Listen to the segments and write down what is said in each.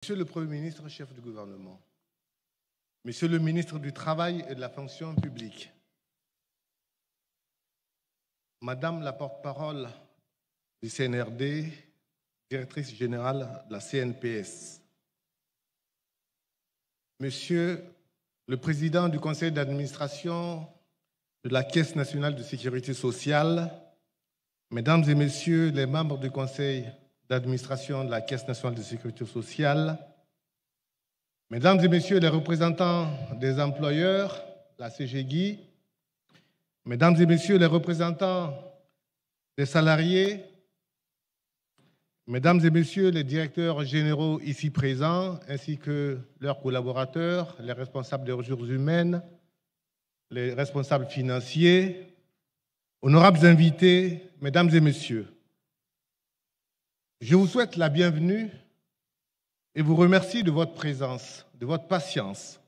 Monsieur le Premier ministre, chef du gouvernement, Monsieur le ministre du Travail et de la fonction publique, Madame la porte-parole du CNRD, directrice générale de la CNPS, Monsieur le président du conseil d'administration de la Caisse nationale de sécurité sociale, Mesdames et Messieurs les membres du conseil d'administration de la Caisse nationale de sécurité sociale, Mesdames et Messieurs les représentants des employeurs, la CGGI, Mesdames et Messieurs les représentants des salariés, Mesdames et Messieurs les directeurs généraux ici présents, ainsi que leurs collaborateurs, les responsables des ressources humaines, les responsables financiers, honorables invités, Mesdames et Messieurs, je vous souhaite la bienvenue et vous remercie de votre présence, de votre patience,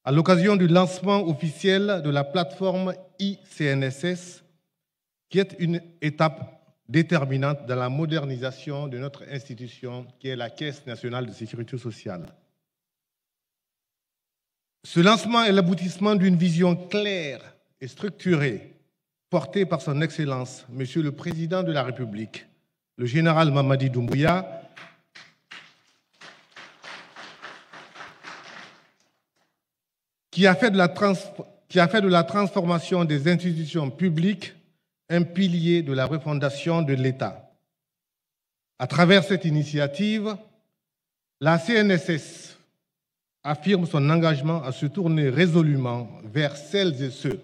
à l'occasion du lancement officiel de la plateforme ICNSS, qui est une étape déterminante dans la modernisation de notre institution, qui est la Caisse nationale de sécurité sociale. Ce lancement est l'aboutissement d'une vision claire et structurée, portée par son Excellence, Monsieur le Président de la République, le général Mamadi Doumbouya, qui a fait de la transformation des institutions publiques un pilier de la refondation de l'État. À travers cette initiative, la CNSS affirme son engagement à se tourner résolument vers celles et ceux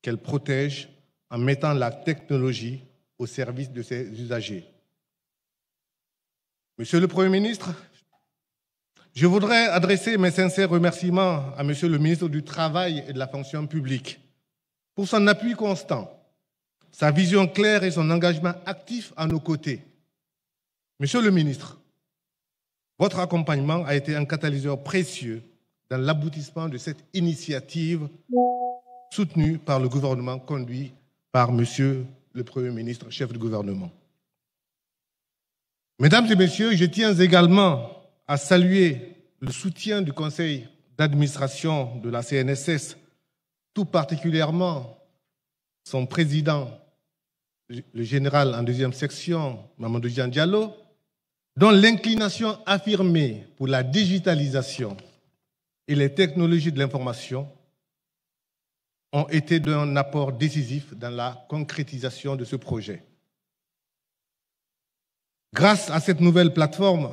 qu'elle protège en mettant la technologie au service de ses usagers. Monsieur le Premier ministre, je voudrais adresser mes sincères remerciements à Monsieur le ministre du Travail et de la fonction publique pour son appui constant, sa vision claire et son engagement actif à nos côtés. Monsieur le ministre, votre accompagnement a été un catalyseur précieux dans l'aboutissement de cette initiative soutenue par le gouvernement conduit par Monsieur le Premier ministre, chef du gouvernement. Mesdames et Messieurs, je tiens également à saluer le soutien du conseil d'administration de la CNSS, tout particulièrement son président, le général en deuxième section, Mamadou Jean Diallo, dont l'inclination affirmée pour la digitalisation et les technologies de l'information ont été d'un apport décisif dans la concrétisation de ce projet. Grâce à cette nouvelle plateforme,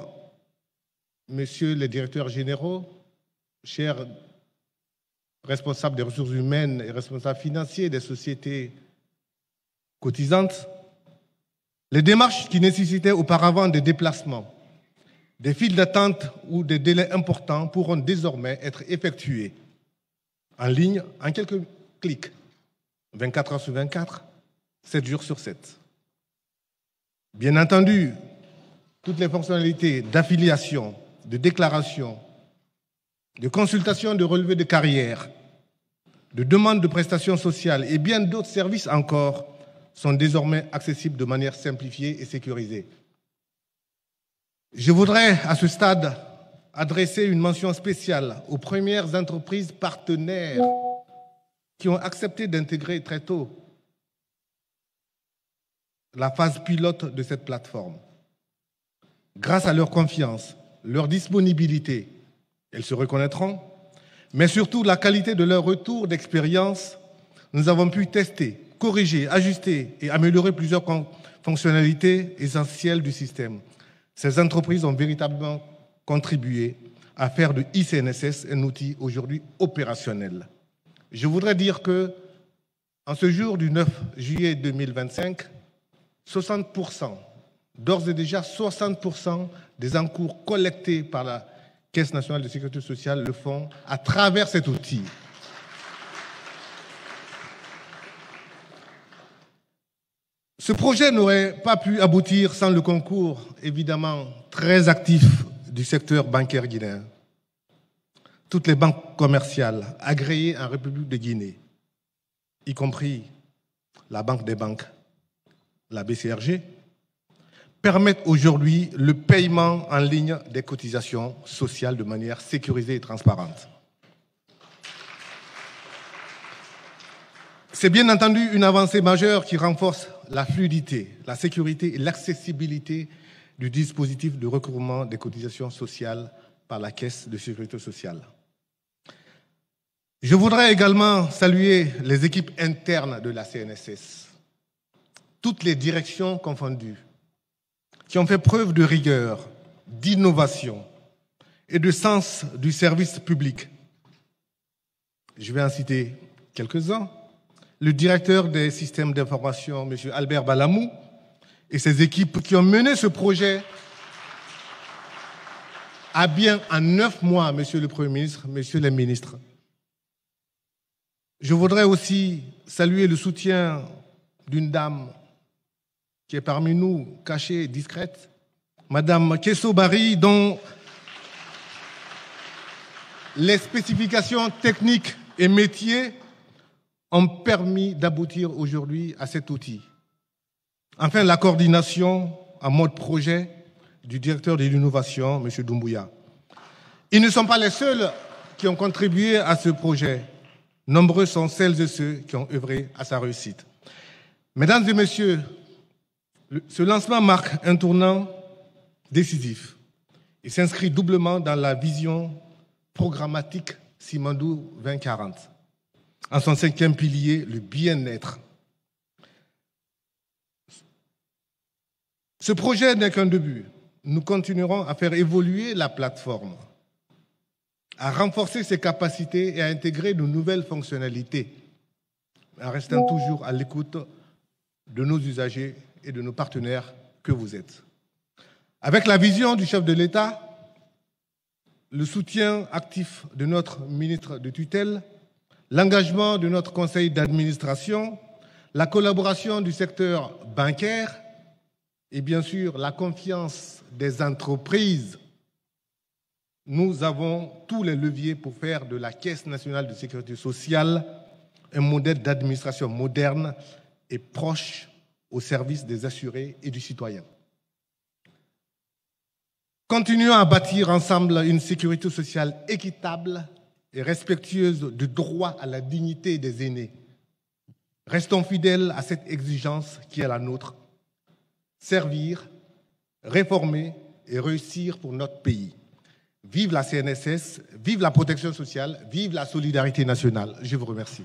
Messieurs les directeurs généraux, chers responsables des ressources humaines et responsables financiers des sociétés cotisantes, les démarches qui nécessitaient auparavant des déplacements, des files d'attente ou des délais importants pourront désormais être effectués en ligne en quelques clics, 24 heures sur 24, 7 jours sur 7. Bien entendu, toutes les fonctionnalités d'affiliation, de déclaration, de consultation de relevé de carrière, de demande de prestations sociales et bien d'autres services encore sont désormais accessibles de manière simplifiée et sécurisée. Je voudrais à ce stade adresser une mention spéciale aux premières entreprises partenaires qui ont accepté d'intégrer très tôt la phase pilote de cette plateforme. Grâce à leur confiance, leur disponibilité, elles se reconnaîtront, mais surtout la qualité de leur retour d'expérience, nous avons pu tester, corriger, ajuster et améliorer plusieurs fonctionnalités essentielles du système. Ces entreprises ont véritablement contribué à faire de ICNSS un outil aujourd'hui opérationnel. Je voudrais dire que, en ce jour du 9 juillet 2025, 60%, d'ores et déjà 60% des encours collectés par la Caisse nationale de sécurité sociale le font à travers cet outil. Ce projet n'aurait pas pu aboutir sans le concours, évidemment, très actif du secteur bancaire guinéen. Toutes les banques commerciales agréées en République de Guinée, y compris la Banque des banques, la BCRG, permettent aujourd'hui le paiement en ligne des cotisations sociales de manière sécurisée et transparente. C'est bien entendu une avancée majeure qui renforce la fluidité, la sécurité et l'accessibilité du dispositif de recouvrement des cotisations sociales par la Caisse de sécurité sociale. Je voudrais également saluer les équipes internes de la CNSS, toutes les directions confondues, qui ont fait preuve de rigueur, d'innovation et de sens du service public. Je vais en citer quelques-uns. Le directeur des systèmes d'information, M. Albert Balamou, et ses équipes qui ont mené ce projet à bien en 9 mois, Monsieur le Premier ministre, Messieurs les ministres. Je voudrais aussi saluer le soutien d'une dame qui est parmi nous, cachée, discrète, Madame Kesso Barry, dont les spécifications techniques et métiers ont permis d'aboutir aujourd'hui à cet outil. Enfin, la coordination en mode projet du directeur de l'innovation, M. Doumbouya. Ils ne sont pas les seuls qui ont contribué à ce projet. Nombreux sont celles et ceux qui ont œuvré à sa réussite. Mesdames et messieurs, ce lancement marque un tournant décisif. Il s'inscrit doublement dans la vision programmatique Simandou 2040. En son 5e pilier, le bien-être. Ce projet n'est qu'un début. Nous continuerons à faire évoluer la plateforme, à renforcer ses capacités et à intégrer de nouvelles fonctionnalités, en restant toujours à l'écoute de nos usagers et de nos partenaires que vous êtes. Avec la vision du chef de l'État, le soutien actif de notre ministre de tutelle, l'engagement de notre conseil d'administration, la collaboration du secteur bancaire et bien sûr la confiance des entreprises, nous avons tous les leviers pour faire de la Caisse nationale de sécurité sociale un modèle d'administration moderne et proche au service des assurés et du citoyen. Continuons à bâtir ensemble une sécurité sociale équitable et respectueuse du droit à la dignité des aînés. Restons fidèles à cette exigence qui est la nôtre. Servir, réformer et réussir pour notre pays. Vive la CNSS, vive la protection sociale, vive la solidarité nationale. Je vous remercie.